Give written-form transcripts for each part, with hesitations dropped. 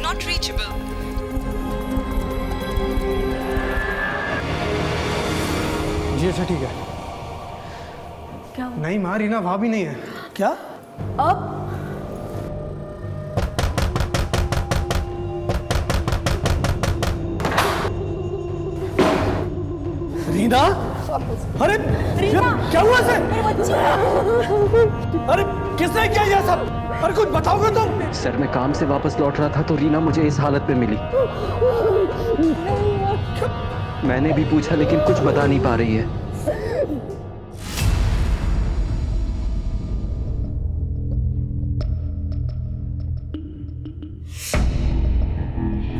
not reachable. जी अच्छा ठीक है। क्या हुआ? नहीं माँ, रीना वहाँ भी नहीं है। क्या? अब रीना? अरे रीना! क्या हुआ इसे? मेरे बच्चे! अरे किसने किया ये सब? अरे कुछ बताओगे तुम? सर मैं काम से वापस लौट रहा था तो रीना मुझे इस हालत में मिली। मैंने भी पूछा लेकिन कुछ बता नहीं पा रही है।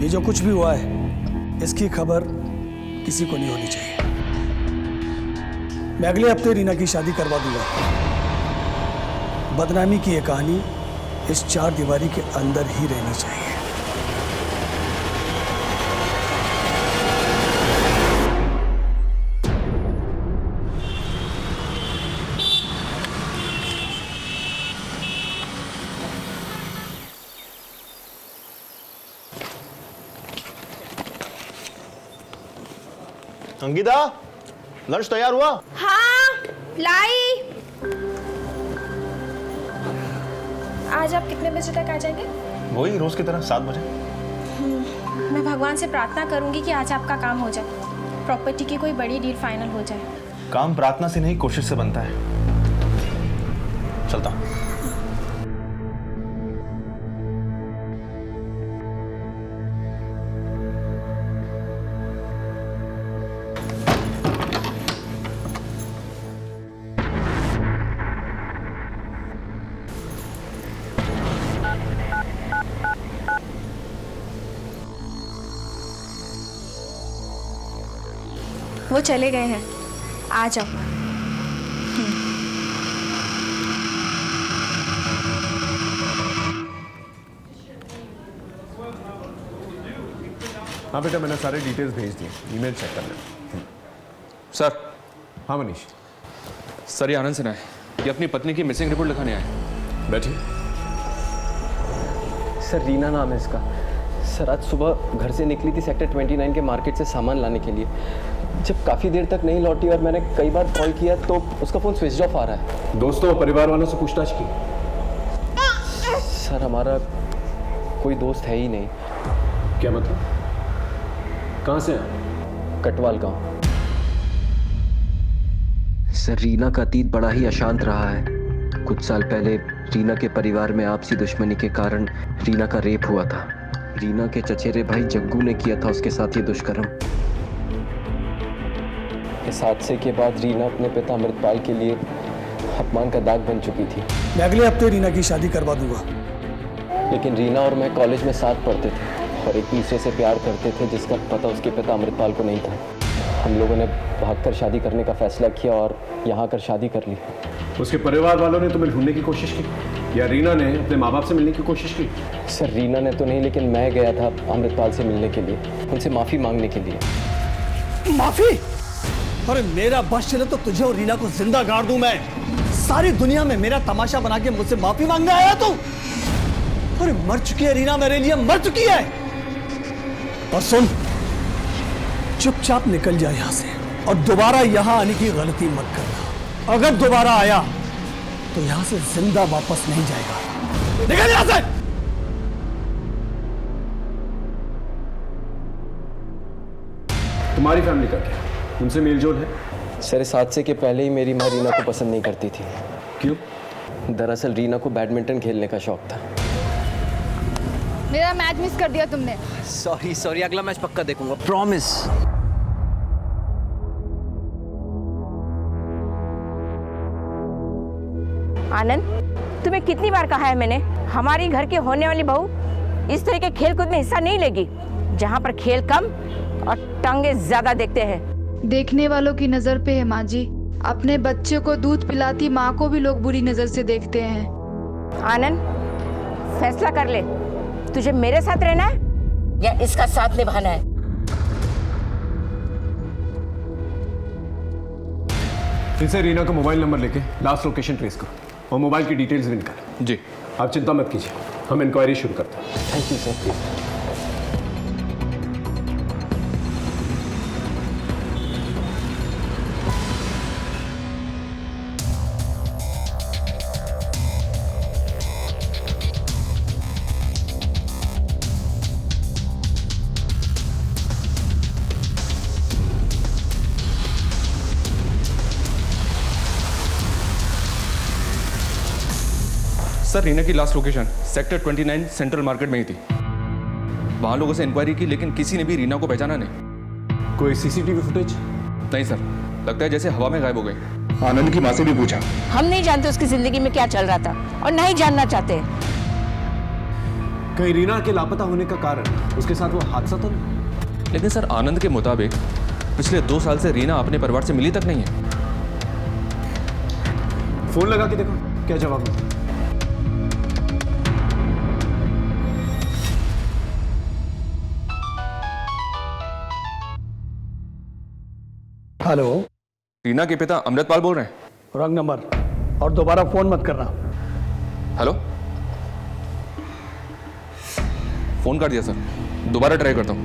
ये जो कुछ भी हुआ है इसकी खबर किसी को नहीं होनी चाहिए। मैं अगले हफ्ते रीना की शादी करवा दूंगा। बदनामी की ये कहानी इस चार दीवारी के अंदर ही रहनी चाहिए। अंकिता, लंच तैयार हुआ? हाँ, लाई। आज आप कितने बजे तक आ जाएंगे? वही रोज की तरह 7 बजे। मैं भगवान से प्रार्थना करूंगी कि आज आपका काम हो जाए, प्रॉपर्टी की कोई बड़ी डील फाइनल हो जाए। काम प्रार्थना से नहीं कोशिश से बनता है। चलता हूं। वो चले गए हैं, आ जाओ। हाँ बेटा, मैंने सारे डिटेल्स भेज दिए, ईमेल चेक करना। सर। हाँ मनीष। सर ये आनंद सिन्हा है, ये अपनी पत्नी की मिसिंग रिपोर्ट लिखाने आए। बैठिए। सर रीना नाम है इसका। सर आज सुबह घर से निकली थी सेक्टर 29 के मार्केट से सामान लाने के लिए। जब काफ़ी देर तक नहीं लौटी और मैंने कई बार कॉल किया तो उसका फ़ोन स्विच ऑफ आ रहा है। दोस्तों और परिवार वालों से पूछताछ की? सर हमारा कोई दोस्त है ही नहीं। क्या मतलब? कहाँ से हैं? कटवाल गांव। सर रीना का अतीत बड़ा ही अशांत रहा है। कुछ साल पहले रीना के परिवार में आपसी दुश्मनी के कारण रीना का रेप हुआ था। रीना के चचेरे भाई जग्गू ने किया था उसके साथ ये दुष्कर्म। इस हादसे के बाद रीना अपने पिता अमृतपाल के लिए अपमान का दाग बन चुकी थी। मैं अगले हफ्ते रीना की शादी करवा दूंगा। लेकिन रीना और मैं कॉलेज में साथ पढ़ते थे और एक दूसरे से प्यार करते थे, जिसका पता उसके पिता अमृतपाल को नहीं था। हम लोगों ने भागकर शादी करने का फैसला किया और यहाँ आकर शादी कर ली। उसके परिवार वालों ने तुम्हें ढूंढने की कोशिश की या रीना ने अपने माँ बाप से मिलने की कोशिश की? सर रीना ने तो नहीं, लेकिन मैं गया था अमृतपाल से मिलने के लिए, उनसे माफ़ी मांगने के लिए। माफी? अरे मेरा बस चले तो तुझे और रीना को जिंदा गाड़ दूं मैं। सारी दुनिया में मेरा तमाशा बना के मुझसे माफी मांगने आया तू? अरे मर चुकी है रीना, मेरे लिए मर चुकी है। और सुन, चुपचाप निकल जा यहां से और दोबारा यहां आने की गलती मत करना। अगर दोबारा आया तो यहां से जिंदा वापस नहीं जाएगा। निकल यहां से। तुम्हारी फैमिली का क्या, उनसे मेलजोल है? सर इस हादसे के पहले ही मेरी माँ रीना को पसंद नहीं करती थी। क्यों? दरअसल रीना को बैडमिंटन खेलने का शौक था। मेरा मैच मिस कर दिया तुमने। सॉरी अगला मैच पक्का देखूंगा, प्रॉमिस। आनंद, तुम्हें कितनी बार कहा है मैंने, हमारी घर की होने वाली बहू इस तरह के खेलकूद में हिस्सा नहीं लेगी, जहाँ पर खेल कम और टांगे ज्यादा देखते हैं। देखने वालों की नजर पे है माँ जी। अपने बच्चे को दूध पिलाती माँ को भी लोग बुरी नजर से देखते हैं। आनंद, फैसला कर ले, तुझे मेरे साथ रहना है या इसका साथ निभाना है? इनसे रीना का मोबाइल नंबर लेके लास्ट लोकेशन ट्रेस करो और मोबाइल की डिटेल्स भी निकालो। जी। आप चिंता मत कीजिए, हम इंक्वायरी शुरू करते हैं। Thank you sir. Sir Reena की last location sector 29 central market में ही थी। वहाँ लोगों से इंक्वायरी की लेकिन किसी ने भी रीना को पहचाना नहीं। कोई सीसीटीवी फुटेज? नहीं सर, लगता है जैसे हवा में गायब हो गई। आनंद की माँ से भी पूछा, हम नहीं जानते उसकी जिंदगी में क्या चल रहा था और नहीं जानना चाहते। कहीं रीना के लापता होने का कारण उसके साथ वो हादसा तो नहीं? लेकिन सर आनंद के मुताबिक पिछले 2 साल से रीना अपने परिवार से मिली तक नहीं है। फोन लगा के देखो क्या जवाब है। हेलो, रीना के पिता अमृतपाल बोल रहे हैं। रॉन्ग नंबर, और दोबारा फोन मत करना। हेलो, फोन कर दिया सर, दोबारा ट्राई करता हूँ।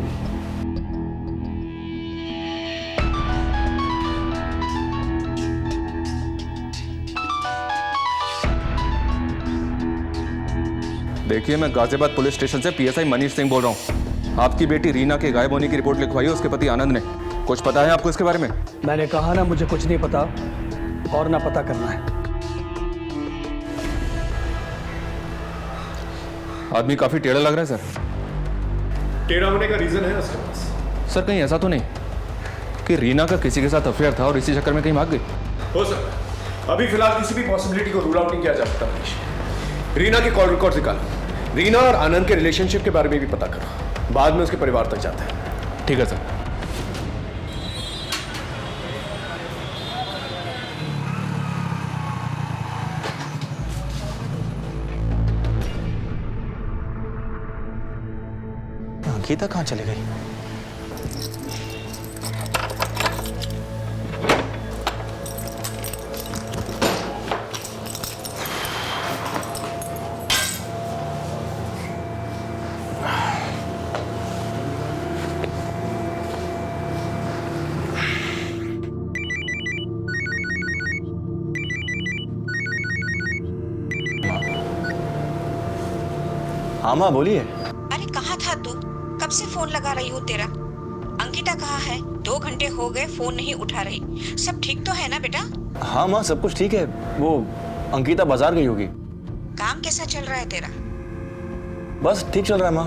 देखिए, मैं गाजियाबाद पुलिस स्टेशन से पीएसआई मनीष सिंह बोल रहा हूँ। आपकी बेटी रीना के गायब होने की रिपोर्ट लिखवाई है उसके पति आनंद ने। कुछ पता है आपको इसके बारे में? मैंने कहा ना, मुझे कुछ नहीं पता और ना पता करना है। आदमी काफी टेढ़ा लग रहा है सर। टेढ़ा होने का रीजन है उसके पास? सर कहीं ऐसा तो नहीं कि रीना का किसी के साथ अफेयर था और इसी चक्कर में कहीं भाग गई? हो सकता है। अभी फिलहाल किसी भी पॉसिबिलिटी को रूल आउट नहीं किया जा सकता। रीना के कॉल रिकॉर्ड निकालो, रीना और आनंद के रिलेशनशिप के बारे में भी पता करो, बाद में उसके परिवार तक जाता है। ठीक है सर। अंकिता कहाँ चली गई? हाँ माँ बोलिए। अरे कहाँ था तू? कब से फोन लगा रही हूँ तेरा। अंकिता कहाँ है? 2 घंटे हो गए, फोन नहीं उठा रही। सब ठीक तो है ना बेटा? हाँ माँ, सब कुछ ठीक है। वो अंकिता बाजार गई होगी। काम कैसा चल रहा है तेरा? बस ठीक चल रहा है माँ,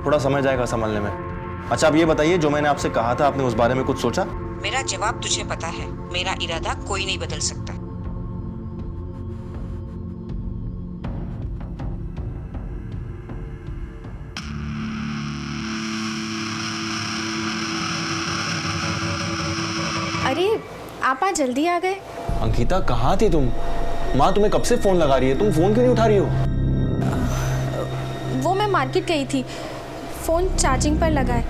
थोड़ा समय जाएगा संभलने में। अच्छा आप ये बताइए, जो मैंने आपसे कहा था आपने उस बारे में कुछ सोचा? मेरा जवाब तुझे पता है, मेरा इरादा कोई नहीं बदल सकता। अरे आप आज जल्दी आ गए। अंकिता कहाँ थी तुम? माँ तुम्हें कब से फोन लगा रही है, तुम फोन क्यों नहीं उठा रही हो? वो मैं मार्केट गई थी, फोन चार्जिंग पर लगा है।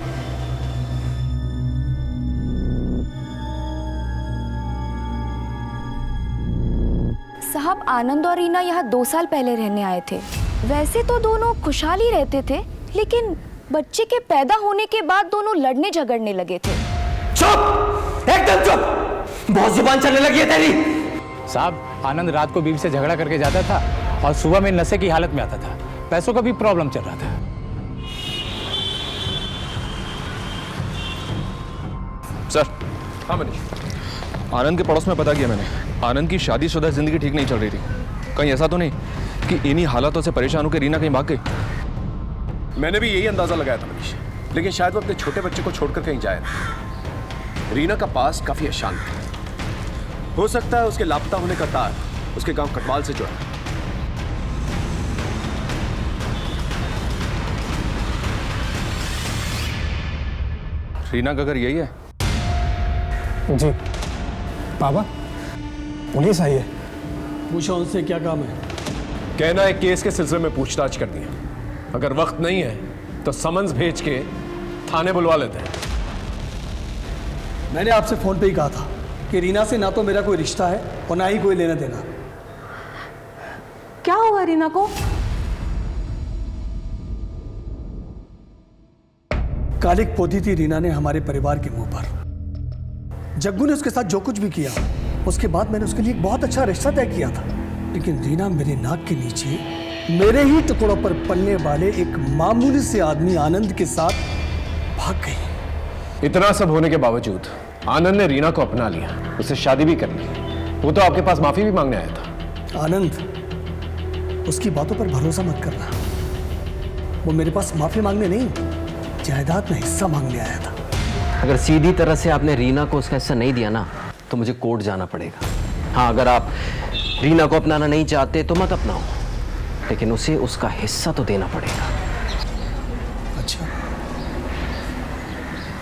साहब आनंद और रीना यहाँ 2 साल पहले रहने आए थे। वैसे तो दोनों खुशहाल ही रहते थे, लेकिन बच्चे के पैदा होने के बाद दोनों लड़ने झगड़ने लगे थे। चुप, एकदम चुप, बहुत जुबान चलने लगी है तेरी। साहब आनंद रात को बीवी से झगड़ा करके जाता था और सुबह में नशे की हालत में आता था। पैसों का भी प्रॉब्लम चल रहा था। सर। हाँ मनीष। आनंद के पड़ोस में पता किया मैंने, आनंद की शादीशुदा जिंदगी ठीक नहीं चल रही थी। कहीं ऐसा तो नहीं कि इन्हीं हालातों से परेशान होकर रीना कहीं भाग गई? मैंने भी यही अंदाजा लगाया था मनीष, लेकिन शायद वो अपने छोटे बच्चे को छोड़कर कहीं जाए। रीना का पास काफी अशांत है। हो सकता है उसके लापता होने का तार उसके गांव कटवाल से जुड़ा। रीना का घर यही है? जी बाबा, पुलिस आई है। पूछो उनसे क्या काम है। कहना है केस के सिलसिले में पूछताछ करनी है, अगर वक्त नहीं है तो समन्स भेज के थाने बुलवा लेते हैं। मैंने आपसे फोन पे ही कहा था कि रीना से ना तो मेरा कोई रिश्ता है और ना ही कोई लेना देना। क्या हुआ रीना को? कालिक पोती थी रीना ने हमारे परिवार के मुंह पर। जग्गू ने उसके साथ जो कुछ भी किया, उसके बाद मैंने उसके लिए एक बहुत अच्छा रिश्ता तय किया था, लेकिन रीना मेरे नाक के नीचे मेरे ही टुकड़ों पर पलने वाले एक मामूली से आदमी आनंद के साथ भाग गई। इतना सब होने के बावजूद आनंद ने रीना को अपना लिया, उससे शादी भी कर ली। वो तो आपके पास माफी भी मांगने आया था। आनंद उसकी बातों पर भरोसा मत करना। वो मेरे पास माफी मांगने नहीं, जायदाद में हिस्सा मांगने आया था। अगर सीधी तरह से आपने रीना को उसका हिस्सा नहीं दिया ना तो मुझे कोर्ट जाना पड़ेगा। हाँ, अगर आप रीना को अपनाना नहीं चाहते तो मत अपनाओ, लेकिन उसे उसका हिस्सा तो देना पड़ेगा। अच्छा,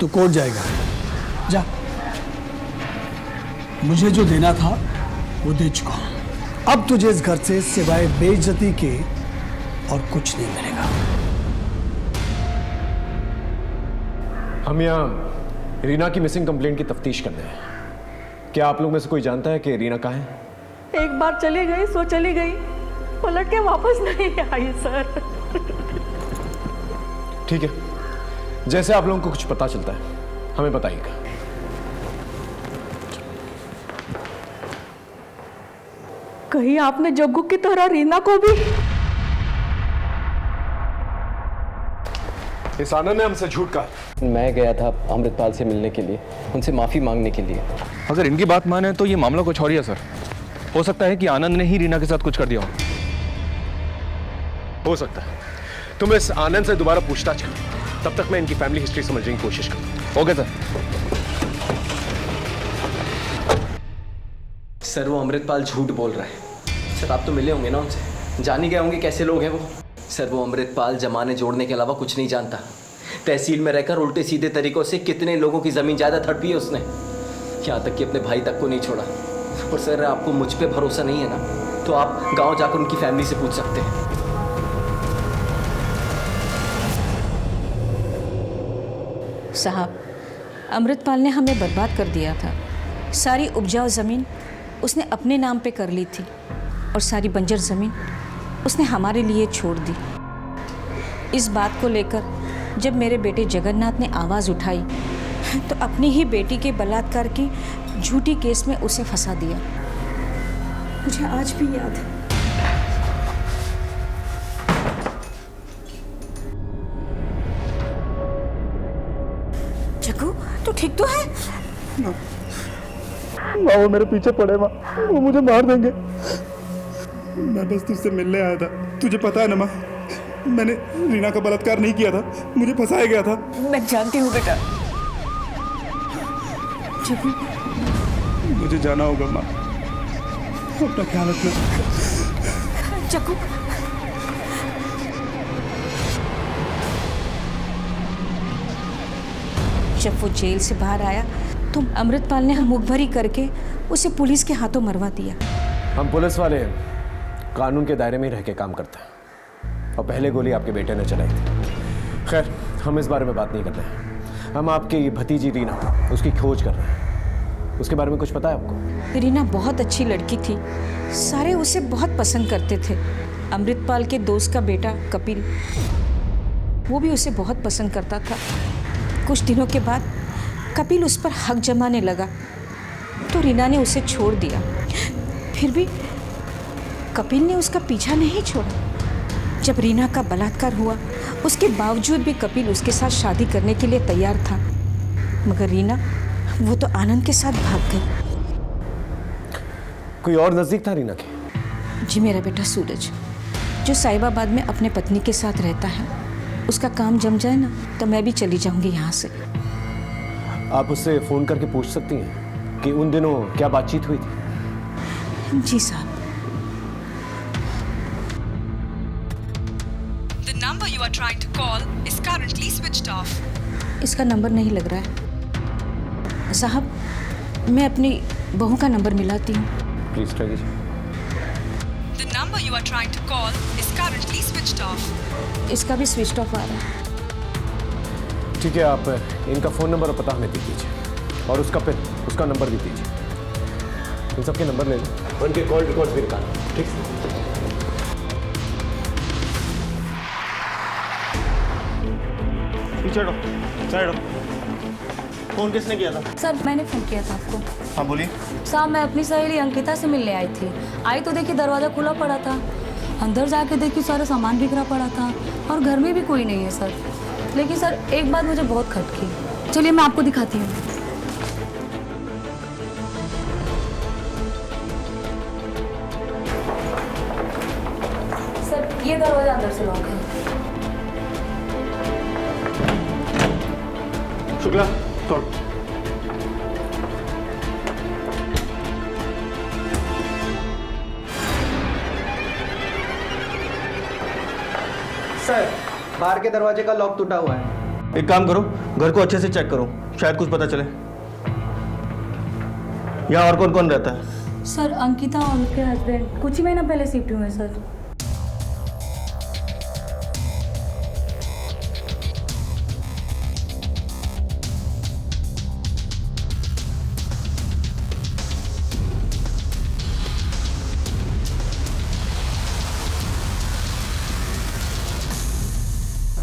तू कोर्ट जाएगा? जा, मुझे जो देना था वो दे चुका हूं। अब तुझे इस घर से सिवाय बेइज्जती के और कुछ नहीं मिलेगा। हम यहाँ रीना की मिसिंग कंप्लेंट की तफ्तीश कर रहे हैं। क्या आप लोग में से कोई जानता है कि रीना कहाँ है? एक बार चली गई सो चली गई, पलट के वापस नहीं आई सर। ठीक है, जैसे आप लोगों को कुछ पता चलता है हमें बताइएगा। कहीं आपने जग्गू की तरह रीना को भी? इस आनंद ने हमसे झूठ कहा। मैं गया था अमृतपाल से मिलने के लिए, उनसे माफी मांगने के लिए। अगर इनकी बात माने तो ये मामला कुछ और ही है सर। हो सकता है कि आनंद ने ही रीना के साथ कुछ कर दिया हो सकता है। तुम इस आनंद से दोबारा पूछताछ करो, तब तक मैं इनकी फैमिली हिस्ट्री समझने की कोशिश करूँ। Okay sir. सर, वो अमृतपाल झूठ बोल रहा है। सर, आप तो मिले होंगे ना उनसे, जान ही गए होंगे कैसे लोग हैं वो। सर, वो अमृतपाल जमाने जोड़ने के अलावा कुछ नहीं जानता। तहसील में रहकर उल्टे सीधे तरीकों से कितने लोगों की ज़मीन जायदाद हड़पी है उसने, यहाँ तक कि अपने भाई तक को नहीं छोड़ा। और सर, आपको मुझ पे भरोसा नहीं है ना, तो आप गांव जाकर उनकी फैमिली से पूछ सकते हैं। साहब, अमृतपाल ने हमें बर्बाद कर दिया था। सारी उपजाऊ ज़मीन उसने अपने नाम पे कर ली थी और सारी बंजर ज़मीन उसने हमारे लिए छोड़ दी। इस बात को लेकर जब मेरे बेटे जगन्नाथ ने आवाज़ उठाई तो अपनी ही बेटी के बलात्कार की झूठी केस में उसे फंसा दिया। मुझे आज भी याद है। जग्गू, तू ठीक तो है? माँ, वो मेरे पीछे पड़े माँ, वो मुझे मार देंगे। मैं बस तुझसे मिलने आया था। तुझे पता है ना माँ, मैंने रीना का बलात्कार नहीं किया था, मुझे फंसाया गया था। मैं जानती हूँ बेटा। मुझे जाना होगा माँ, अपना ख्याल रखना। जग्गू, जब वो जेल से बाहर आया तो अमृतपाल ने मुखभरी करके उसे पुलिस के हाथों मरवा दिया। हम पुलिस वाले कानून के दायरे में ही रह के काम करते हैं, और पहले गोली आपके बेटे ने चलाई थी। खैर, हम इस बारे में बात नहीं कर रहे हैं। हम आपकी भतीजी रीना, उसकी खोज कर रहे हैं। उसके बारे में कुछ पता है आपको? रीना बहुत अच्छी लड़की थी, सारे उसे बहुत पसंद करते थे। अमृतपाल के दोस्त का बेटा कपिल, वो भी उसे बहुत पसंद करता था। कुछ दिनों के बाद कपिल उस पर हक जमाने लगा तो रीना ने उसे छोड़ दिया। फिर भी कपिल ने उसका पीछा नहीं छोड़ा। जब रीना का बलात्कार हुआ उसके बावजूद भी कपिल उसके साथ शादी करने के लिए तैयार था, मगर रीना वो तो आनंद के साथ भाग गई। कोई और नजदीक था रीना के? जी, मेरा बेटा सूरज, जो साहिबाबाद में अपने पत्नी के साथ रहता है। उसका काम जम जाए ना तो मैं भी चली जाऊंगी यहाँ से। आप उससे फोन करके पूछ सकती हैं कि उन दिनों क्या बातचीत हुई थी। जी साहब। The number you are trying to call is currently switched off. इसका नंबर नहीं लग रहा है साहब। मैं अपनी बहू का नंबर मिलाती हूँ। प्लीज ट्राई कीजिए। The number you are trying to call is currently switched off. इसका भी स्विच ऑफ आ रहा है। ठीक है, आप इनका फ़ोन नंबर और पता हमें दे दीजिए, और उसका पिन, उसका नंबर भी दीजिए। इन सबके नंबर ले लें, उनके कॉल रिकॉर्ड भी निकालें। ठीक है? पीछे हटो, साइड हटो। फोन किसने किया था? सर, मैंने फोन किया था आपको। हाँ बोलिए। साहब, मैं अपनी सहेली अंकिता से मिलने आई थी। आई तो देखी दरवाज़ा खुला पड़ा था, अंदर जाके देखी सारा सामान बिखरा पड़ा था और घर में भी कोई नहीं है सर। लेकिन सर, एक बात मुझे बहुत खटकी। चलिए मैं आपको दिखाती हूँ। ये दरवाजा अंदर से लॉक है। शुक्ला तोड़। सर, बाहर के दरवाजे का लॉक टूटा हुआ है। एक काम करो, घर को अच्छे से चेक करो, शायद कुछ पता चले। यहाँ और कौन कौन रहता है? सर अंकिता और उसके हस्बैंड कुछ ही महीना पहले शिफ्ट हुए हैं सर।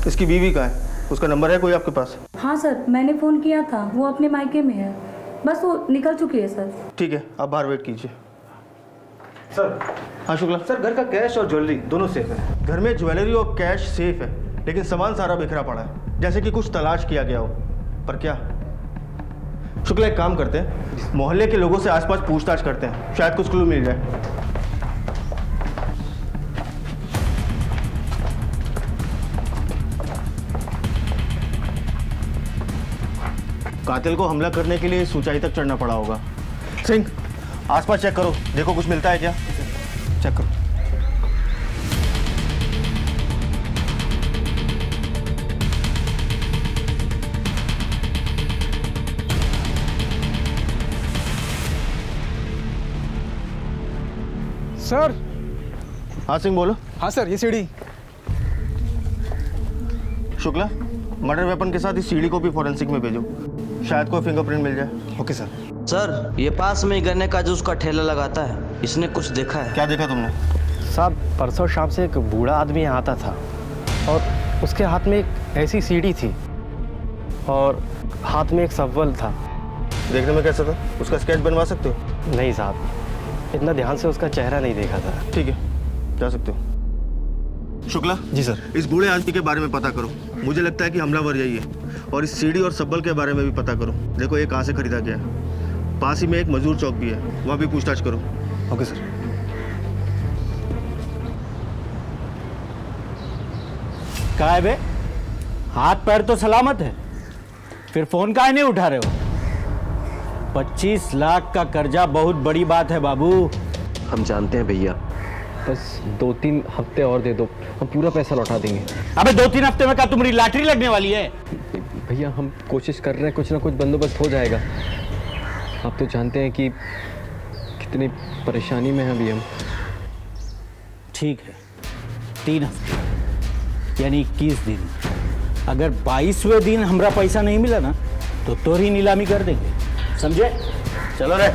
इसकी बीवी का है, उसका नंबर है कोई आपके पास? हाँ सर, मैंने फ़ोन किया था, वो अपने मायके में है, बस वो निकल चुकी है सर। ठीक है, आप बाहर वेट कीजिए। सर। हाँ शुक्ला। सर, घर का कैश और ज्वेलरी दोनों सेफ है। घर में ज्वेलरी और कैश सेफ है, लेकिन सामान सारा बिखरा पड़ा है, जैसे कि कुछ तलाश किया गया हो। पर क्या? शुक्ला, एक काम करते हैं, मोहल्ले के लोगों से आसपास पूछताछ करते हैं, शायद कुछ क्लू मिल जाए। कातिल को हमला करने के लिए इस ऊंचाई तक चढ़ना पड़ा होगा। सिंह, आसपास चेक करो, देखो कुछ मिलता है क्या। चेक करो। सर। हाँ सिंह बोलो। हाँ सर, ये सीढ़ी। शुक्ला, मर्डर वेपन के साथ इस सीढ़ी को भी फॉरेंसिक में भेजो, शायद कोई फिंगरप्रिंट मिल जाए। Okay sir. सर, ये पास में ही गन्ने का जूस का ठेला लगाता है, इसने कुछ देखा है? क्या देखा तुमने? साहब, परसों शाम से एक बूढ़ा आदमी यहाँ आता था और उसके हाथ में एक ऐसी सीढ़ी थी और हाथ में एक सब्वल था। देखने में कैसा था? उसका स्केच बनवा सकते हो? नहीं साहब, इतना ध्यान से उसका चेहरा नहीं देखा था। ठीक है, जा सकते हो। शुक्ला जी सर। इस बूढ़े आदमी के बारे में पता करो, मुझे लगता है कि हमलावर यही है। और इस सीढ़ी और सब्बल के बारे में भी पता करो, देखो ये कहाँ से खरीदा गया है। पास ही में एक मजदूर चौक भी है, वहाँ भी पूछताछ करो। Okay sir. क्या है बे, हाथ पैर तो सलामत है, फिर फोन काहे नहीं उठा रहे हो? 25 लाख का कर्जा बहुत बड़ी बात है बाबू। हम जानते हैं भैया, बस 2-3 हफ्ते और दे दो, हम पूरा पैसा लौटा देंगे। अबे 2-3 हफ्ते में क्या तुम्हारी लॉटरी लगने वाली है? भैया हम कोशिश कर रहे हैं, कुछ ना कुछ बंदोबस्त हो जाएगा। आप तो जानते हैं कि कितनी परेशानी में हैं अभी हम। ठीक है, 3 हफ्ते यानी 21 दिन। अगर 22वें दिन हमारा पैसा नहीं मिला ना तो तोरी नीलामी कर देंगे, समझे? चलो रे।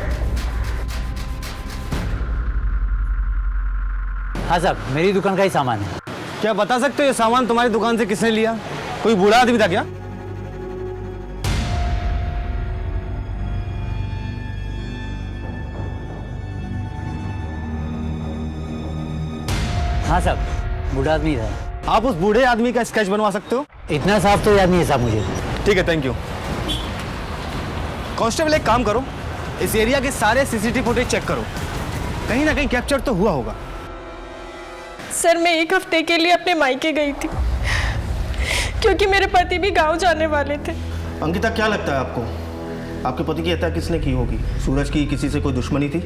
हाँ साहब, मेरी दुकान का ही सामान है। क्या बता सकते हो ये सामान तुम्हारी दुकान से किसने लिया? कोई बूढ़ा आदमी था क्या? हाँ साहब, बूढ़ा आदमी था। आप उस बूढ़े आदमी का स्केच बनवा सकते हो? इतना साफ तो याद नहीं है साहब मुझे। ठीक है, थैंक यू। कांस्टेबल, एक काम करो, इस एरिया के सारे सीसीटीवी फुटेज चेक करो, कहीं ना कहीं कैप्चर तो हुआ होगा। सर, मैं 1 हफ्ते के लिए अपने मायके गई थी क्योंकि मेरे पति भी गांव जाने वाले थे। अंकिता, क्या लगता है आपको, आपके पति की हत्या किसने की होगी? सूरज की किसी से कोई दुश्मनी थी?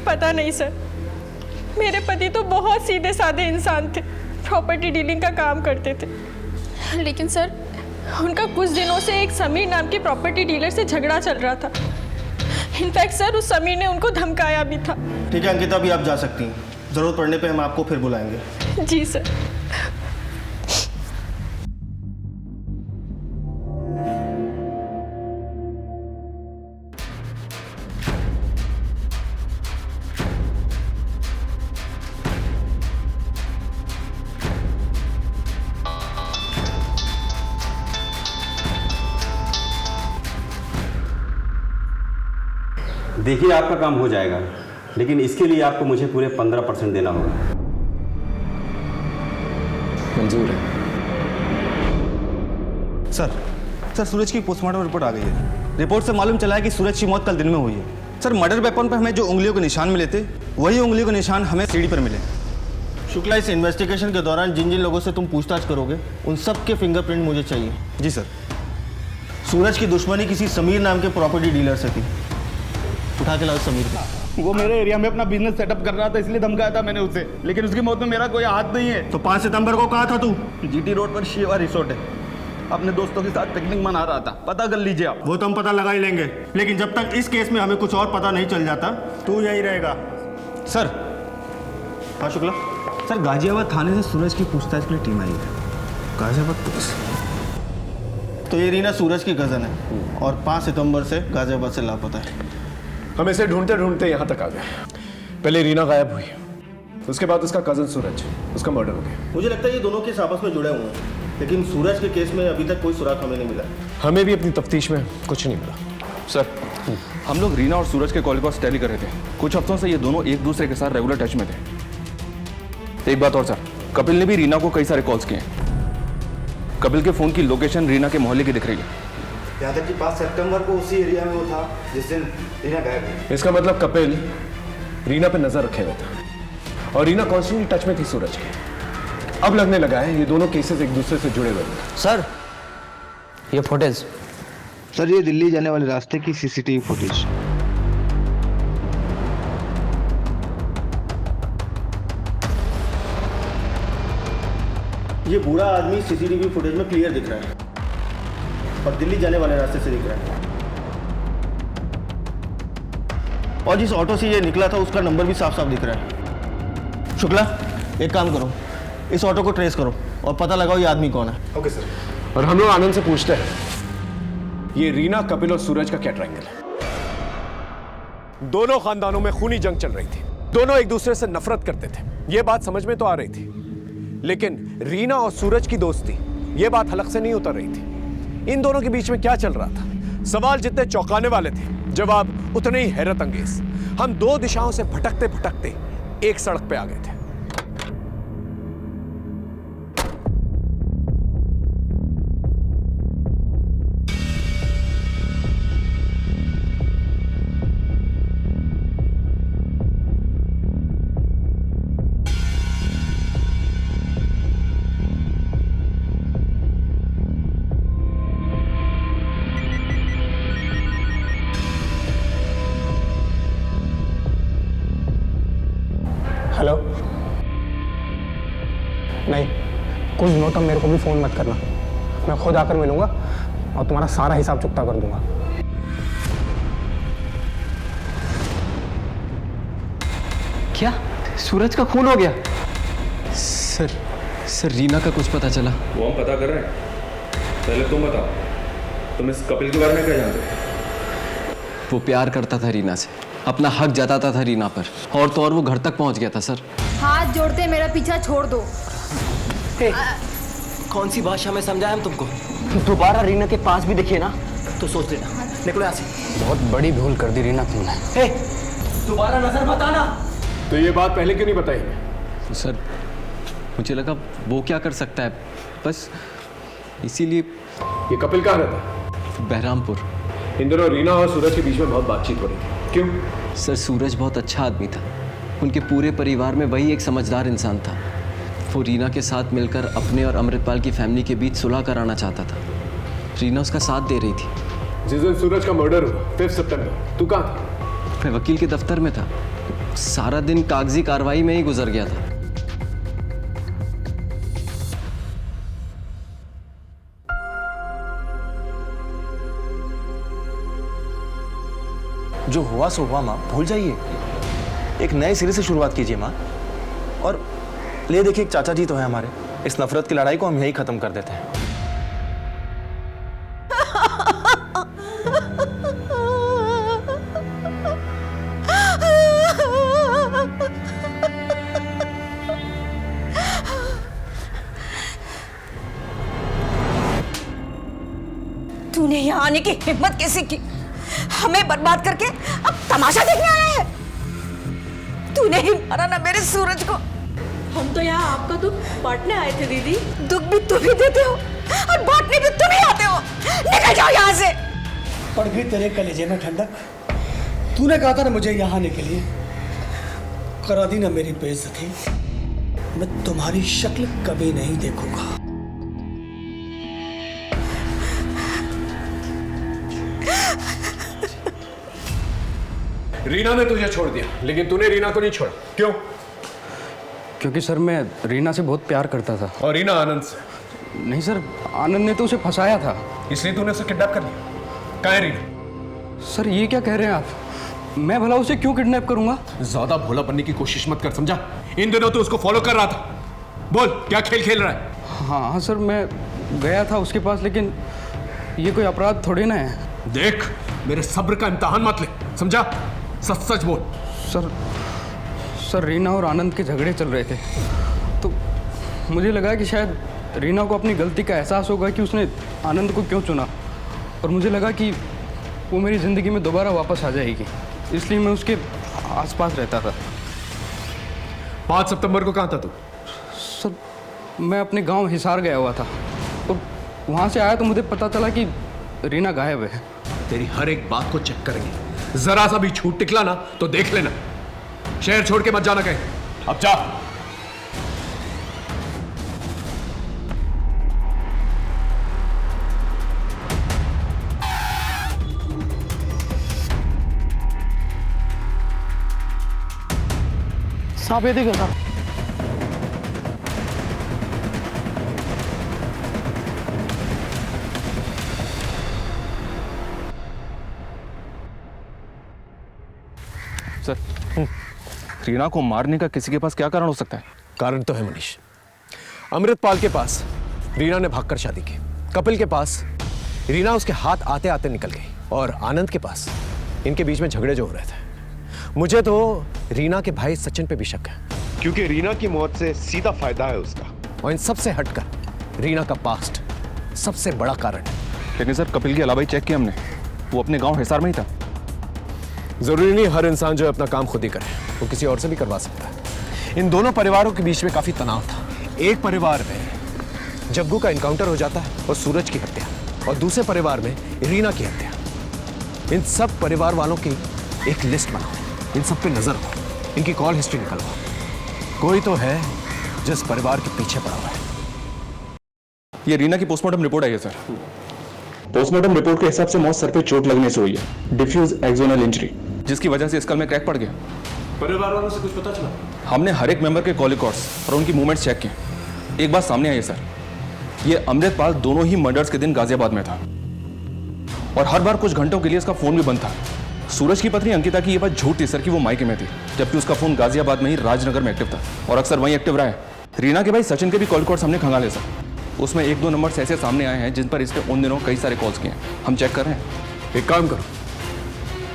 पता नहीं सर, मेरे पति तो बहुत सीधे साधे इंसान थे, प्रॉपर्टी डीलिंग का काम करते थे। लेकिन सर, उनका कुछ दिनों से एक समीर नाम के प्रॉपर्टी डीलर से झगड़ा चल रहा था। इनफैक्ट सर, उस समीर ने उनको धमकाया भी था। ठीक है अंकिता, अभी आप जा सकती हैं, जरूरत पड़ने पे हम आपको फिर बुलाएंगे। जी सर। देखिए, आपका काम हो जाएगा, लेकिन इसके लिए आपको मुझे पूरे 15% देना होगा। मंजूर है सर। सर, सूरज की पोस्टमार्टम रिपोर्ट आ गई है। रिपोर्ट से मालूम चला है कि सूरज की मौत कल दिन में हुई है। सर, मर्डर वेपन पर हमें जो उंगलियों के निशान मिले थे, वही उंगलियों के निशान हमें सीढ़ी पर मिले। शुक्ला, इस इन्वेस्टिगेशन के दौरान जिन जिन लोगों से तुम पूछताछ करोगे उन सब के फिंगरप्रिंट मुझे चाहिए। जी सर। सूरज की दुश्मनी किसी समीर नाम के प्रॉपर्टी डीलर से थी। उठा के लाओ समीर को। वो मेरे एरिया में अपना बिजनेस सेटअप कर रहा था, इसलिए धमकाया था मैंने उसे, लेकिन उसकी मौत में मेरा कोई हाथ नहीं है। तो 5 सितंबर को कहा था तू? जीटी रोड पर शिवा रिसोर्ट है, अपने दोस्तों के साथ पिकनिक मना रहा था। पता कर लीजिए आप। वो तो हम पता लगा ही लेंगे, लेकिन जब तक इस केस में हमें कुछ और पता नहीं चल जाता तू यही रहेगा। सर। हाँ शुक्ला। सर, गाजियाबाद थाने से सूरज की पूछताछ के लिए टीम आई है। गाजियाबाद पुलिस। तो ये रीना सूरज की कज़न है और 5 सितंबर से गाजियाबाद से लापता है। हम इसे ढूंढते ढूंढते यहाँ तक आ गए। पहले रीना गायब हुई, उसके बाद उसका कजन सूरज, उसका मर्डर हो गया। मुझे लगता है ये दोनों केस आपस में जुड़े हुए हैं, लेकिन सूरज के केस में अभी तक कोई सुराग हमें नहीं मिला। हमें भी अपनी तफ्तीश में कुछ नहीं मिला। सर, हम लोग रीना और सूरज के कॉल पर टैली कर रहे थे। कुछ हफ्तों से ये दोनों एक दूसरे के साथ रेगुलर टच में थे। एक बात और सर, कपिल ने भी रीना को कई सारे कॉल्स किए हैं। कपिल के फ़ोन की लोकेशन रीना के मोहल्ले की दिख रही है। यहाँ तक कि 5 सितंबर को उसी एरिया में वो था जिस दिन रीना गायब हुई। इसका मतलब कपिल रीना पे नजर रखे हुए था और रीना कॉन्स्टेंटली टच में थी सूरज के। अब लगने लगा है ये दोनों केसेस एक दूसरे से जुड़े हुए हैं। सर, ये फुटेज। सर, ये दिल्ली जाने वाले रास्ते की सीसीटीवी फुटेज। ये बूढ़ा आदमी सीसीटीवी फुटेज में क्लियर दिख रहा है और दिल्ली जाने वाले रास्ते से दिख रहा है। और जिस ऑटो से ये निकला था उसका नंबर भी साफ साफ दिख रहा है। शुक्ला, एक काम करो, इस ऑटो को ट्रेस करो और पता लगाओ ये आदमी कौन है। Okay sir. और हम लोग आनंद से पूछते हैं, ये रीना, कपिल और सूरज का क्या ट्रायंगल है? दोनों खानदानों में खूनी जंग चल रही थी, दोनों एक दूसरे से नफरत करते थे, ये बात समझ में तो आ रही थी, लेकिन रीना और सूरज की दोस्ती, ये बात हलक से नहीं उतर रही थी। इन दोनों के बीच में क्या चल रहा था? सवाल जितने चौंकाने वाले थे, जवाब उतने ही हैरत अंगेज। हम 2 दिशाओं से भटकते भटकते एक सड़क पे आ गए थे। हेलो। नहीं, कुछ दिनों तक मेरे को भी फ़ोन मत करना। मैं खुद आकर मिलूंगा और तुम्हारा सारा हिसाब चुकता कर दूंगा। क्या सूरज का खून हो गया? सर, रीना का कुछ पता चला? वो हम पता कर रहे हैं। पहले तुम बताओ, तुम इस कपिल के बारे में क्या जानते हो? वो प्यार करता था रीना से, अपना हक जताता था रीना पर, और तो और वो घर तक पहुंच गया था सर। हाथ जोड़ते मेरा पीछा छोड़ दो। कौन सी भाषा में समझाया हम तुमको? दोबारा रीना के पास भी दिखे ना तो सोच लेना। निकलो यहाँ से। बहुत बड़ी भूल कर दी रीना तुमने। दोबारा नजर मत आना। तो ये बात पहले क्यों नहीं बताई? सर, मुझे लगा वो क्या कर सकता है, बस इसीलिए। ये कपिल कहाँ रहता है? बहरामपुर। इन दोनों रीना और सूरज के बीच में बहुत बातचीत हो रही थी, क्यों? सर, सूरज बहुत अच्छा आदमी था, उनके पूरे परिवार में वही एक समझदार इंसान था। वो रीना के साथ मिलकर अपने और अमृतपाल की फैमिली के बीच सुलह कराना चाहता था। रीना उसका साथ दे रही थी। जिस दिन सूरज का मर्डर हुआ 5 सितंबर, तू कहाँ था? मैं वकील के दफ्तर में था। सारा दिन कागजी कार्रवाई में ही गुजर गया था। जो हुआ सो हुआ माँ, भूल जाइए। एक नए सिरे से शुरुआत कीजिए माँ। और ले देखिए, एक चाचा जी तो है हमारे, इस नफरत की लड़ाई को हम यही खत्म कर देते हैं। तूने यहाँ आने की हिम्मत कैसे की? हमें बर्बाद करके अब तमाशा देखने आया है? तूने ही मारा ना मेरे सूरज को। हम तो यहाँ आपका दुख बांटने आए थे दीदी। दुख भी तुम ही देते हो और बांटने भी तुम ही आते हो। निकल जाओ यहाँ से। पड़ गई तेरे कलेजे में ठंडक। तूने कहा था ना मुझे यहाँ आने के लिए, करा दी ना मेरी बेइज्जती। मैं तुम्हारी शक्ल कभी नहीं देखूंगा। रीना ने तुझे छोड़ दिया, लेकिन तूने रीना को नहीं छोड़ा, क्यों? क्योंकि सर मैं रीना से बहुत प्यार करता था। और रीना आनंद से? नहीं सर, आनंद ने तो उसे फंसाया था। इसलिए तूने उसे किडनैप कर लिया? कहाँ है रीना? सर ये क्या कह रहे हैं आप? मैं भला उसे क्यों किडनैप करूंगा? ज्यादा भोला बनने की कोशिश मत कर, समझा? इन दिनों तू उसको फॉलो कर रहा था। बोल, क्या खेल खेल रहा है? हाँ सर, मैं गया था उसके पास, लेकिन ये कोई अपराध थोड़ी ना है। देख, मेरे सब्र का इम्तिहान मत ले, समझा? सच सच बोल। सर रीना और आनंद के झगड़े चल रहे थे, तो मुझे लगा कि शायद रीना को अपनी गलती का एहसास होगा कि उसने आनंद को क्यों चुना, और मुझे लगा कि वो मेरी ज़िंदगी में दोबारा वापस आ जाएगी, इसलिए मैं उसके आसपास रहता था। 5 सितंबर को कहाँ था तू? सर मैं अपने गांव हिसार गया हुआ था, और वहाँ से आया तो मुझे पता चला कि रीना गायब है। तेरी हर एक बात को चेक करेंगे, जरा सा भी छूट निकला ना तो देख लेना। शहर छोड़ के मत जाना कहीं, अब जा। साहब ये देखो साहब। सर, रीना को मारने का किसी के पास क्या कारण हो सकता है? कारण तो है मनीष। अमृतपाल के पास रीना ने भागकर शादी की, कपिल के पास रीना उसके हाथ आते आते निकल गई, और आनंद के पास इनके बीच में झगड़े जो हो रहे थे। मुझे तो रीना के भाई सचिन पे भी शक है, क्योंकि रीना की मौत से सीधा फायदा है उसका। और इन सबसे हटकर रीना का पास्ट सबसे बड़ा कारण है। लेकिन सर, कपिल के अलावा ही चेक किया हमने, वो अपने गांव हिसार में ही था। जरूरी नहीं हर इंसान जो अपना काम खुद ही करे, वो किसी और से भी करवा सकता है। इन दोनों परिवारों के बीच में काफी तनाव था। एक परिवार में जग्गू का इनकाउंटर हो जाता है और सूरज की हत्या, और दूसरे परिवार में रीना की हत्या। इन सब परिवार वालों की एक लिस्ट बनाओ, इन सब पे नजर रखो, इनकी कॉल हिस्ट्री निकलवाओ। कोई तो है जिस परिवार के पीछे पड़ा हुआ है। ये रीना की पोस्टमार्टम रिपोर्ट आई है सर। पोस्टमार्टम रिपोर्ट के हिसाब से मौत सर पे चोट लगने से हुई है, डिफ्यूज एक्सोनल इंजरी, जिसकी वजह से स्कल में क्रैक पड़ गया। परिवार वालों से कुछ पता चला? हमने हर एक मेंबर के कॉल रिकॉर्ड्स और उनकी मूवमेंट्स चेक किए। एक बात सामने आई है सर, ये अमृतपाल दोनों ही मर्डर्स के दिन गाजियाबाद में था, और हर बार कुछ घंटों के लिए इसका फोन भी बंद था। सूरज की पत्नी अंकिता की ये बात झूठ थी सर कि वो मायके में थी, जबकि उसका फोन गाजियाबाद में ही राजनगर में एक्टिव था, और अक्सर वहीं एक्टिव रहा है। रीना के भाई सचिन के भी कॉल रिकॉर्ड्स हमने खंगाले सर, उसमें 1-2 नंबर्स ऐसे सामने आए हैं जिन पर इसने उन दिनों कई सारे कॉल्स किए हैं। हम चेक कर रहे हैं। एक काम करो,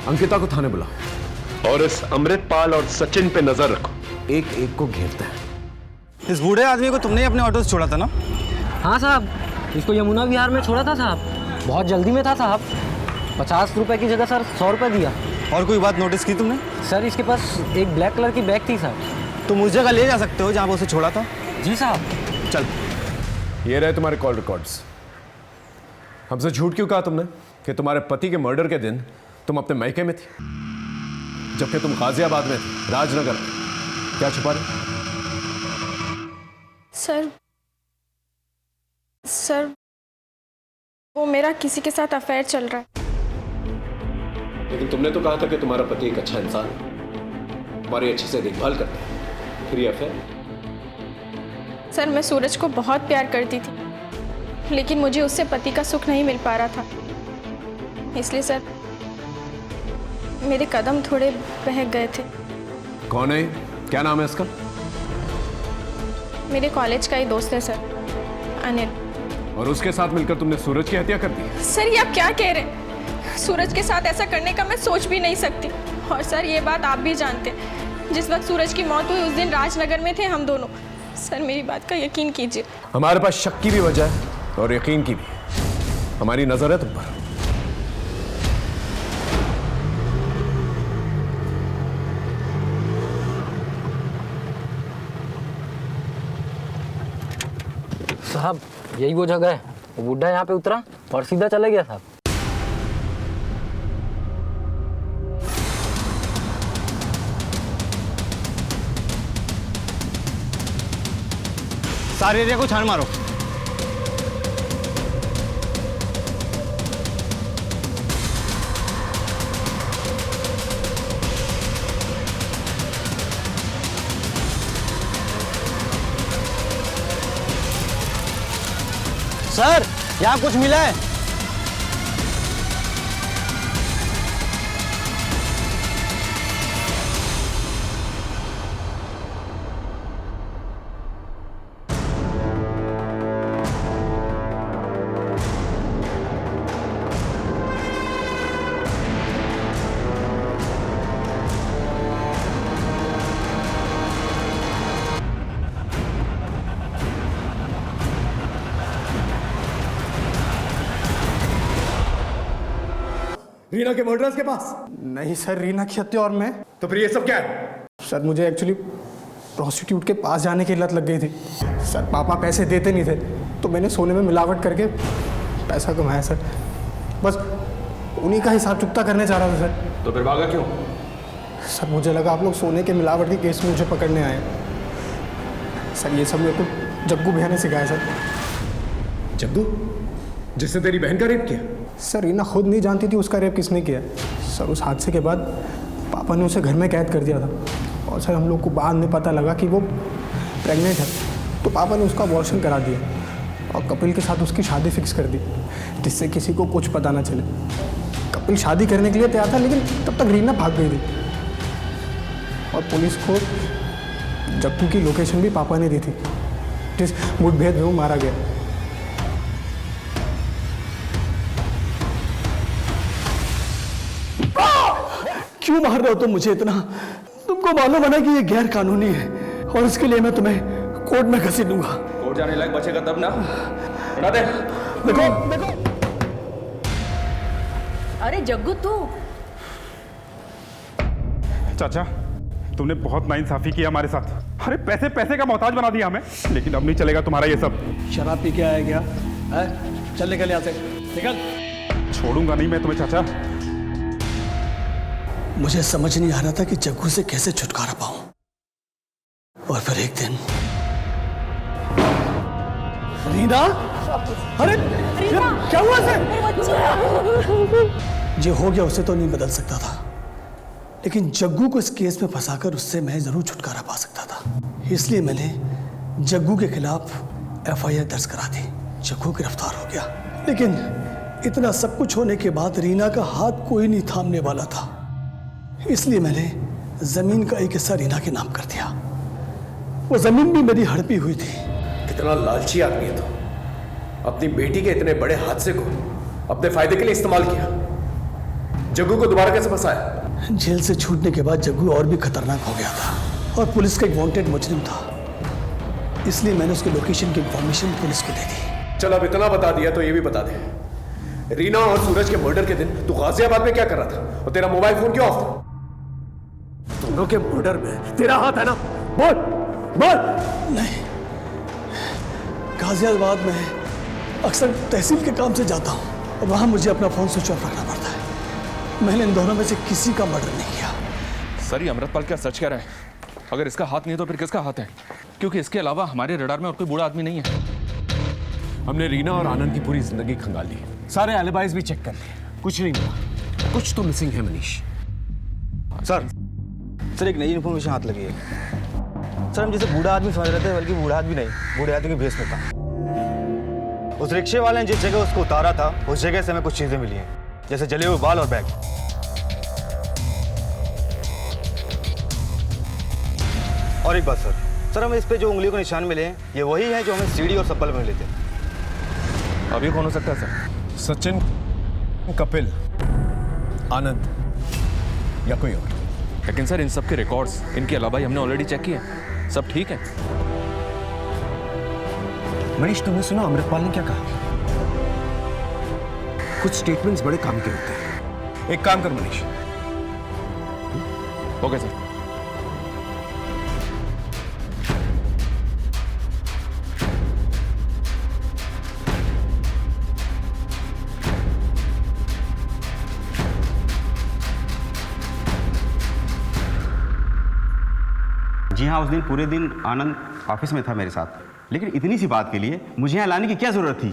अंकिता को थाने बुलाओ और इस अमृतपाल और सचिन पे नजर रखो। एक एक को घेरता है। इस बूढ़े आदमी को तुमने ही अपने ऑटो से छोड़ा था ना? हाँ साहब, इसको यमुना विहार में छोड़ा था साहब। बहुत जल्दी में था साहब। 50 रुपए की जगह सर 100 रुपए दिया। और कोई बात नोटिस की तुमने? सर इसके पास एक ब्लैक कलर की बैग थी सर। तुम उस जगह ले जा सकते हो जहाँ वो उसे छोड़ा था? जी साहब। चल, ये रहे तुम्हारे कॉल रिकॉर्ड्स। हमसे झूठ क्यों कहा तुमने कि तुम्हारे पति के मर्डर के दिन तुम अपने मायके में थी, जबकि तुम गाजियाबाद में थे, राजनगर में? क्या छुपा रहे? सर वो मेरा किसी के साथ अफेयर चल रहा है। लेकिन तुमने तो कहा था कि तुम्हारा पति एक अच्छा इंसान है, तुम्हारी अच्छे से देखभाल करता है, फिर ये अफेयर? सर मैं सूरज को बहुत प्यार करती थी, लेकिन मुझे उससे पति का सुख नहीं मिल पा रहा था, इसलिए सर मेरे कदम थोड़े बहक गए थे। कौन है? क्या नाम है इसका? मेरे कॉलेज का ही दोस्त है सर, अनिल। और उसके साथ मिलकर तुमने सूरज की हत्या कर दी? सर ये आप क्या कह रहे हैं? सूरज के साथ ऐसा करने का मैं सोच भी नहीं सकती। और सर ये बात आप भी जानते हैं, जिस वक्त सूरज की मौत हुई उस दिन राजनगर में थे हम दोनों। सर मेरी बात का यकीन कीजिए। हमारे पास शक की भी वजह है और यकीन की भी। हमारी नजर है तुम पर। साहब यही वो जगह है। वो बुढ़ा यहाँ पे उतरा और सीधा चला गया साहब। सारे एरिया को छान मारो। सर, यहाँ कुछ मिला है? रीना के मर्डरर्स के पास? नहीं सर, रीना की हत्या और मैं। तो फिर ये सब क्या है? सर मुझे एक्चुअली प्रोस्टिट्यूट के पास जाने की लत लग गई थी सर। पापा पैसे देते नहीं थे तो मैंने सोने में मिलावट करके पैसा कमाया सर। बस उन्हीं का हिसाब चुकता करने जा रहा था सर। तो फिर भागा क्यों? सर मुझे लगा आप लोग सोने के मिलावट के केस में मुझे पकड़ने आए। सर ये सब मेरे को जग्गू भैया ने सिखाया सर। जग्गू, जिसने तेरी बहन का रेप किया? सर रीना खुद नहीं जानती थी उसका रेप किसने किया। सर उस हादसे के बाद पापा ने उसे घर में कैद कर दिया था और सर हम लोग को बाद में पता लगा कि वो प्रेग्नेंट है, तो पापा ने उसका अबॉर्शन करा दिया और कपिल के साथ उसकी शादी फिक्स कर दी जिससे किसी को कुछ पता ना चले। कपिल शादी करने के लिए तैयार था लेकिन तब तक रीना भाग गई थी और पुलिस को जग्गू की लोकेशन भी पापा ने दी थी जिस मुठभेड़ में वो मारा गया। क्यों मार रहे हो तुम मुझे इतना? तुमको मालूम है ना कि ये गैर कानूनी है और इसके लिए मैं तुम्हें कोर्ट में घसीटूंगा। कोर्ट जाने लायक बचेगा तब ना। हटा दे। देखो अरे जग्गू तू। चाचा, तुमने बहुत नाइंसाफी की हमारे साथ। अरे पैसे पैसे का मोहताज बना दिया हमें, लेकिन अब नहीं चलेगा तुम्हारा ये सब। शराब पी के आया क्या है? चल निकल यहाँ से, निकल। छोड़ूंगा नहीं मैं तुम्हें चाचा। मुझे समझ नहीं आ रहा था कि जग्गू से कैसे छुटकारा पाऊं और फिर एक दिन रीना। अरे क्या हुआ से? जो हो गया उसे तो नहीं बदल सकता था, लेकिन जग्गू को इस केस में फंसाकर उससे मैं जरूर छुटकारा पा सकता था। इसलिए मैंने जग्गू के खिलाफ FIR दर्ज करा दी। जग्गू गिरफ्तार हो गया, लेकिन इतना सब कुछ होने के बाद रीना का हाथ कोई नहीं थामने वाला था। इसलिए मैंने जमीन का एक हिस्सा रीना के नाम कर दिया। वो जमीन भी मेरी हड़पी हुई थी। कितना लालची आदमी है तो। अपनी बेटी के इतने बड़े हादसे को अपने फायदे के लिए इस्तेमाल किया। जग्गू को दोबारा कैसे फंसाया? जेल से छूटने के बाद जग्गू और भी खतरनाक हो गया था और पुलिस का एक वांटेड मुजरिम था। इसलिए मैंने उसके लोकेशन की इंफॉर्मेशन पुलिस को दे दी। चल अब इतना बता दिया तो ये भी बता दे, रीना और सूरज के मर्डर के दिन तू गाजियाबाद में क्या कर रहा था और तेरा मोबाइल फोन क्यों ऑफ था? दोनों के मर्डर में तेरा हाथ है ना? बोल बोल। नहीं, गाजियाबाद में अक्सर तहसील के काम से जाता हूँ और वहाँ मुझे अपना फोन स्विच ऑफ रखना पड़ता है। मैंने इन दोनों में से किसी का मर्डर नहीं किया। सर ये अमृतपाल क्या सच कह रहा है? अगर इसका हाथ नहीं है तो फिर किसका हाथ है? क्योंकि इसके अलावा हमारे रडार में और कोई बूढ़ा आदमी नहीं है। हमने रीना और आनंद की पूरी जिंदगी खंगाल ली, सारे एलिबाइज भी चेक कर लिए, कुछ नहीं मिला। कुछ तो मिसिंग है मनीष। सर एक नई इन्फॉर्मेशन हाथ लगी है। सर हम जैसे बूढ़ा आदमी समझ रहे थे, बल्कि बूढ़ा आदमी नहीं, बूढ़े आदमी के भेष में था। उस रिक्शे वाले ने जिस जगह उसको उतारा था उस जगह से हमें कुछ चीजें मिली हैं, जैसे जले हुए बाल और बैग। और एक बात सर हमें इस पे जो उंगलियों के निशान मिले हैं ये वही हैं जो हमें सीढ़ी और सब्बल में मिले थे। अभी कौन हो सकता है सर? सचिन, कपिल, आनंद या कोई और? लेकिन सर इन सब के रिकॉर्ड्स, इनके अलावा हमने ऑलरेडी चेक किए, सब ठीक है। मनीष तुमने सुना अमृतपाल ने क्या कहा? कुछ स्टेटमेंट्स बड़े काम के होते हैं। एक काम कर मनीष। Okay sir. जी हाँ, उस दिन पूरे दिन आनंद ऑफिस में था मेरे साथ। लेकिन इतनी सी बात के लिए मुझे यहाँ लाने की क्या जरूरत थी?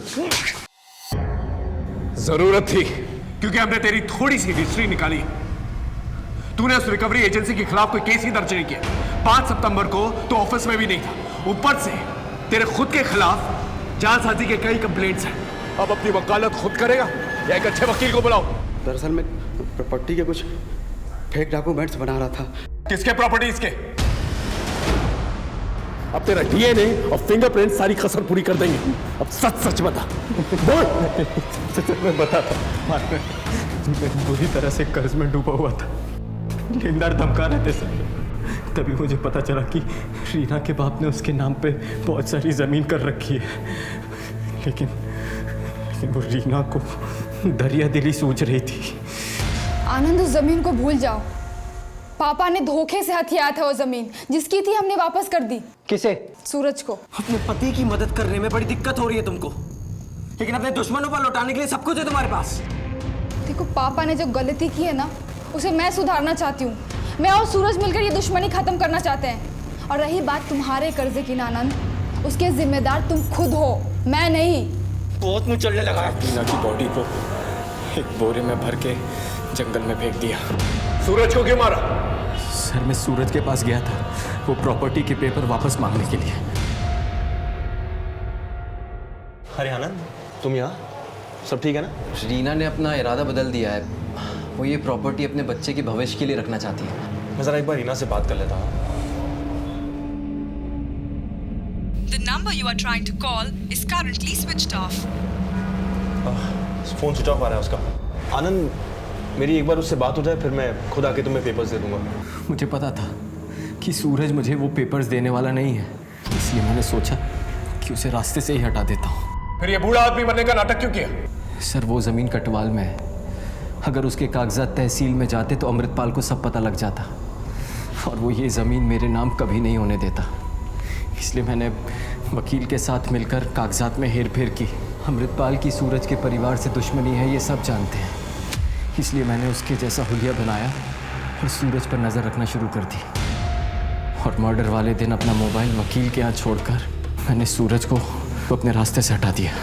जरूरत थी क्योंकि हमने तेरी थोड़ी सी हिस्ट्री निकाली। तूने उस रिकवरी एजेंसी के खिलाफ कोई केस ही दर्ज नहीं किया। 5 सितंबर को तो ऑफिस में भी नहीं था। ऊपर से तेरे खुद के खिलाफ जालसाजी के कई कंप्लेंट्स हैं। अब अपनी वकालत खुद करेगा या एक अच्छे वकील को बुलाओ? दरअसल मैं प्रॉपर्टी के कुछ फेक डॉक्यूमेंट्स बना रहा था। किसके प्रॉपर्टीज के? अब तेरा डीएनए और फिंगरप्रिंट सारी कसर पूरी कर देंगे। अब सच सच बता। बोल। मैं बताता, मैं बुरी तरह से कर्ज में डूबा हुआ था। लेनदार धमका रहे थे सर। तभी मुझे पता चला कि रीना के बाप ने उसके नाम पे बहुत सारी जमीन कर रखी है। लेकिन वो रीना को दरिया दिली सूझ रही थी। आनंद, उस जमीन को भूल जाओ। पापा ने धोखे से हथियाया था वो जमीन, जिसकी थी हमने वापस कर दी। किसे? सूरज को। अपने पति की मदद करने में बड़ी दिक्कत हो रही है तुमको, लेकिन अपने दुश्मनों पर लौटाने के लिए सब कुछ है तुम्हारे पास। देखो, पापा ने जो गलती की है ना, उसे मैं सुधारना चाहती हूँ। मैं और सूरज मिलकर ये दुश्मनी खत्म करना चाहते हैं। और रही बात तुम्हारे कर्जे की ना आनंद, उसके जिम्मेदार तुम खुद हो, मैं नहीं। बहुत मुंह चढ़ने लगा है। रीना की बॉडी को एक बोरे में भर के जंगल में फेंक दिया। सूरज को क्यों मारा? सर, मैं सूरज के पास गया था वो प्रॉपर्टी के पेपर वापस मांगने के लिए। अरे आनंद, तुम यहाँ? सब ठीक है ना? रीना ने अपना इरादा बदल दिया है। वो ये प्रॉपर्टी अपने बच्चे के भविष्य के लिए रखना चाहती है। मैं जरा एक बार रीना से बात कर लेता हूँ। The number you are trying to call is currently switched off. Phone switch off आ रहा है उसका। आनंद, मेरी एक बार उससे बात हो जाए, फिर मैं खुद आके तुम्हें पेपर्स दे दूंगा। मुझे पता था कि सूरज मुझे वो पेपर्स देने वाला नहीं है, इसलिए मैंने सोचा कि उसे रास्ते से ही हटा देता हूँ। फिर ये बूढ़ा आदमी बनने का नाटक क्यों किया? सर, वो जमीन कटवाल में है। अगर उसके कागजात तहसील में जाते तो अमृतपाल को सब पता लग जाता, और वो ये ज़मीन मेरे नाम कभी नहीं होने देता। इसलिए मैंने वकील के साथ मिलकर कागजात में हेर फेर की। अमृतपाल की सूरज के परिवार से दुश्मनी है, ये सब जानते हैं। इसलिए मैंने उसके जैसा हुलिया बनाया और सूरज पर नज़र रखना शुरू कर दी। और मर्डर वाले दिन अपना मोबाइल वकील के यहाँ छोड़कर मैंने सूरज को अपने रास्ते से हटा दिया।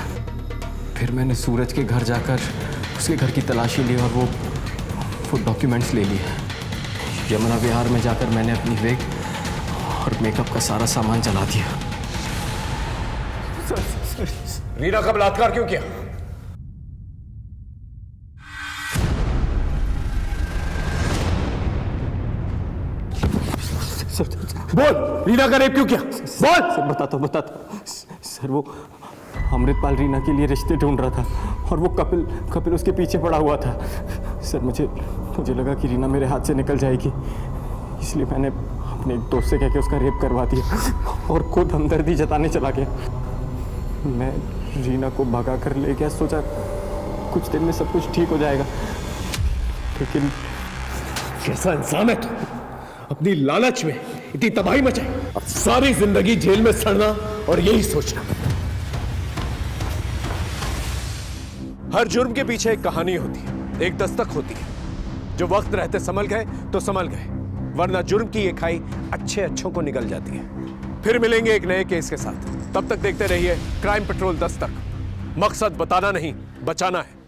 फिर मैंने सूरज के घर जाकर उसके घर की तलाशी ली और वो डॉक्यूमेंट्स ले लिए। यमुना विहार में जाकर मैंने अपनी वेग और मेकअप का सारा सामान जला दिया। रीना का बलात्कार क्यों किया? बोल, रीना का रेप क्यों किया? बोल। सर, बताता सर, वो अमृतपाल रीना के लिए रिश्ते ढूंढ रहा था और वो कपिल उसके पीछे पड़ा हुआ था। सर, मुझे लगा कि रीना मेरे हाथ से निकल जाएगी, इसलिए मैंने अपने एक दोस्त से कह के उसका रेप करवा दिया और खुद हमदर्दी जताने चला गया। मैं रीना को भगा कर ले गया, सोचा कुछ दिन में सब कुछ ठीक हो जाएगा, लेकिन कैसा इंसान है तू? अपनी लालच में इतनी तबाही मचाई, अब सारी जिंदगी जेल में सड़ना और यही सोचना। हर जुर्म के पीछे एक कहानी होती है, एक दस्तक होती है। जो वक्त रहते संभल गए तो संभल गए, वरना जुर्म की ये खाई अच्छों को निगल जाती है। फिर मिलेंगे एक नए केस के साथ। तब तक देखते रहिए क्राइम पेट्रोल दस्तक। मकसद बताना नहीं, बचाना है।